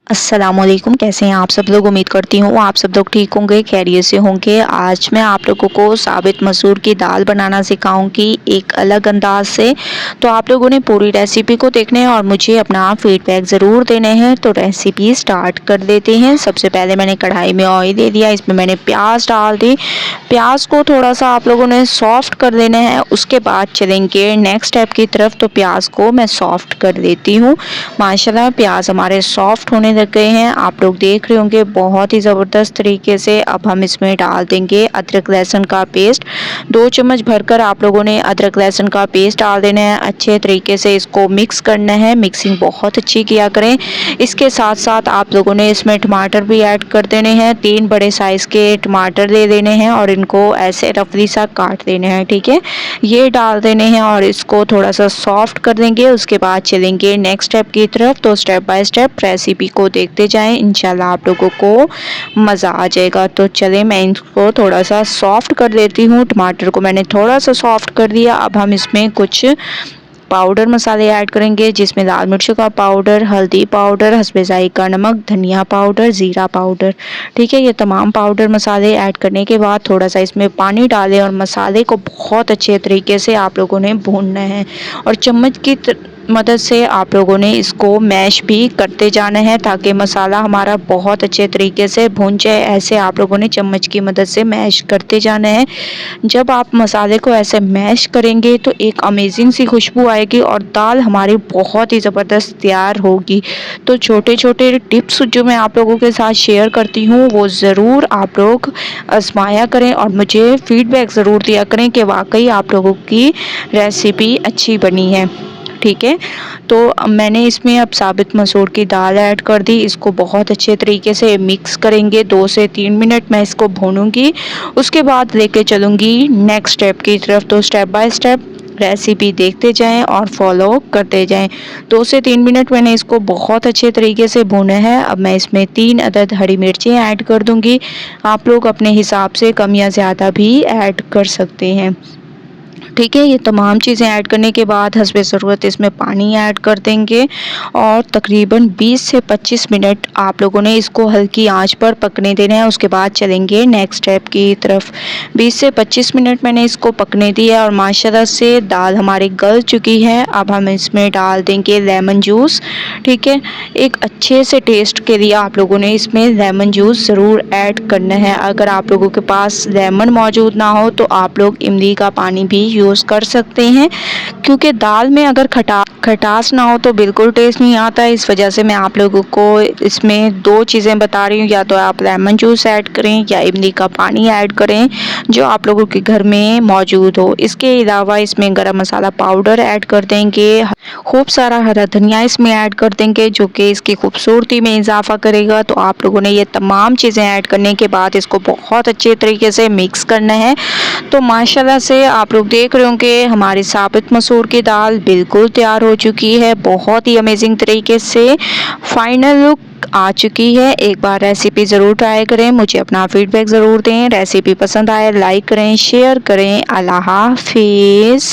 अस्सलामुअलैकुम। कैसे हैं आप सब लोग। उम्मीद करती हूँ आप सब लोग ठीक होंगे, खैरियत से होंगे। आज मैं आप लोगों को साबित मसूर की दाल बनाना सिखाऊंगी एक अलग अंदाज से। तो आप लोगों ने पूरी रेसिपी को देखना है और मुझे अपना फीडबैक ज़रूर देने हैं। तो रेसिपी स्टार्ट कर देते हैं। सबसे पहले मैंने कढ़ाई में ऑयल दे दिया, इसमें मैंने प्याज डाल दी। प्याज को थोड़ा सा आप लोगों ने सॉफ्ट कर देना है। उसके बाद चलेंगे नेक्स्ट स्टेप की तरफ। तो प्याज को मैं सॉफ्ट कर देती हूँ। माशाल्लाह प्याज हमारे सॉफ्ट होने लग गए हैं। आप लोग देख रहे होंगे बहुत ही ज़बरदस्त तरीके से। अब हम इसमें डाल देंगे अदरक लहसुन का पेस्ट। 2 चम्मच भरकर आप लोगों ने अदरक लहसुन का पेस्ट डाल देना है। अच्छे तरीके से इसको मिक्स करना है। मिक्सिंग बहुत अच्छी किया करें। इसके साथ साथ आप लोगों ने इसमें टमाटर भी ऐड कर देने हैं। 3 बड़े साइज़ के टमाटर ले लेने हैं और इनको ऐसे रफली सा काट देने हैं। ठीक है, ये डाल देने हैं और इसको थोड़ा सा सॉफ्ट कर देंगे। उसके बाद चलेंगे नेक्स्ट स्टेप की तरफ। तो स्टेप बाय स्टेप रेसिपी को देखते जाएं, इंशाल्लाह आप लोगों को मज़ा आ जाएगा। तो चलें, मैं इनको थोड़ा सा सॉफ्ट कर देती हूँ। टमाटर को मैंने थोड़ा सा सॉफ्ट कर दिया। अब हम इसमें कुछ पाउडर मसाले ऐड करेंगे, जिसमें लाल मिर्च का पाउडर, हल्दी पाउडर, हस्बे ज़ायक़ा नमक, धनिया पाउडर, ज़ीरा पाउडर। ठीक है, ये तमाम पाउडर मसाले ऐड करने के बाद थोड़ा सा इसमें पानी डालें और मसाले को बहुत अच्छे तरीके से आप लोगों ने भूनना है और चम्मच की मदद से आप लोगों ने इसको मैश भी करते जाना है ताकि मसाला हमारा बहुत अच्छे तरीके से भून जाए। ऐसे आप लोगों ने चम्मच की मदद से मैश करते जाना है। जब आप मसाले को ऐसे मैश करेंगे तो एक अमेजिंग सी खुशबू आएगी और दाल हमारी बहुत ही ज़बरदस्त तैयार होगी। तो छोटे छोटे टिप्स जो मैं आप लोगों के साथ शेयर करती हूँ वो ज़रूर आप लोग आजमाया करें और मुझे फीडबैक ज़रूर दिया करें कि वाकई आप लोगों की रेसिपी अच्छी बनी है। ठीक है, तो मैंने इसमें अब साबित मसूर की दाल ऐड कर दी। इसको बहुत अच्छे तरीके से मिक्स करेंगे। 2 से 3 मिनट मैं इसको भूनूंगी। उसके बाद लेके चलूँगी नेक्स्ट स्टेप की तरफ। तो स्टेप बाय स्टेप रेसिपी देखते जाएं और फॉलो करते जाएं। 2 से 3 मिनट मैंने इसको बहुत अच्छे तरीके से भूना है। अब मैं इसमें 3 अदद हरी मिर्चें ऐड कर दूंगी। आप लोग अपने हिसाब से कम या ज़्यादा भी ऐड कर सकते हैं। ठीक है, ये तमाम चीज़ें ऐड करने के बाद हस्बे ज़रूरत इसमें पानी ऐड कर देंगे और तकरीबन 20 से 25 मिनट आप लोगों ने इसको हल्की आंच पर पकने देना है। उसके बाद चलेंगे नेक्स्ट स्टेप की तरफ। 20 से 25 मिनट मैंने इसको पकने दिया और माशाल्लाह से दाल हमारी गल चुकी है। अब हम इसमें डाल देंगे लेमन जूस। ठीक है, एक अच्छे से टेस्ट के लिए आप लोगों ने इसमें लेमन जूस ज़रूर ऐड करना है। अगर आप लोगों के पास लेमन मौजूद ना हो तो आप लोग इमली का पानी भी यूज़ कर सकते हैं, क्योंकि दाल में अगर खटास ना हो तो बिल्कुल टेस्ट नहीं आता है। इस वजह से मैं आप लोगों को इसमें 2 चीज़ें बता रही हूँ, या तो आप लेमन जूस ऐड करें या इमली का पानी ऐड करें जो आप लोगों के घर में मौजूद हो। इसके अलावा इसमें गरम मसाला पाउडर ऐड कर देंगे। खूब सारा हरा धनिया इसमें ऐड कर देंगे जो कि इसकी खूबसूरती में इजाफा करेगा। तो आप लोगों ने ये तमाम चीज़ें ऐड करने के बाद इसको बहुत अच्छे तरीके से मिक्स करना है। तो माशाल्लाह से आप लोग देख रहे होंगे हमारी साबित मसूर की दाल बिल्कुल तैयार हो चुकी है। बहुत ही अमेजिंग तरीके से फाइनल लुक आ चुकी है। एक बार रेसिपी ज़रूर ट्राई करें, मुझे अपना फीडबैक ज़रूर दें। रेसिपी पसंद आए लाइक करें, शेयर करें। अल्लाह हाफिज़।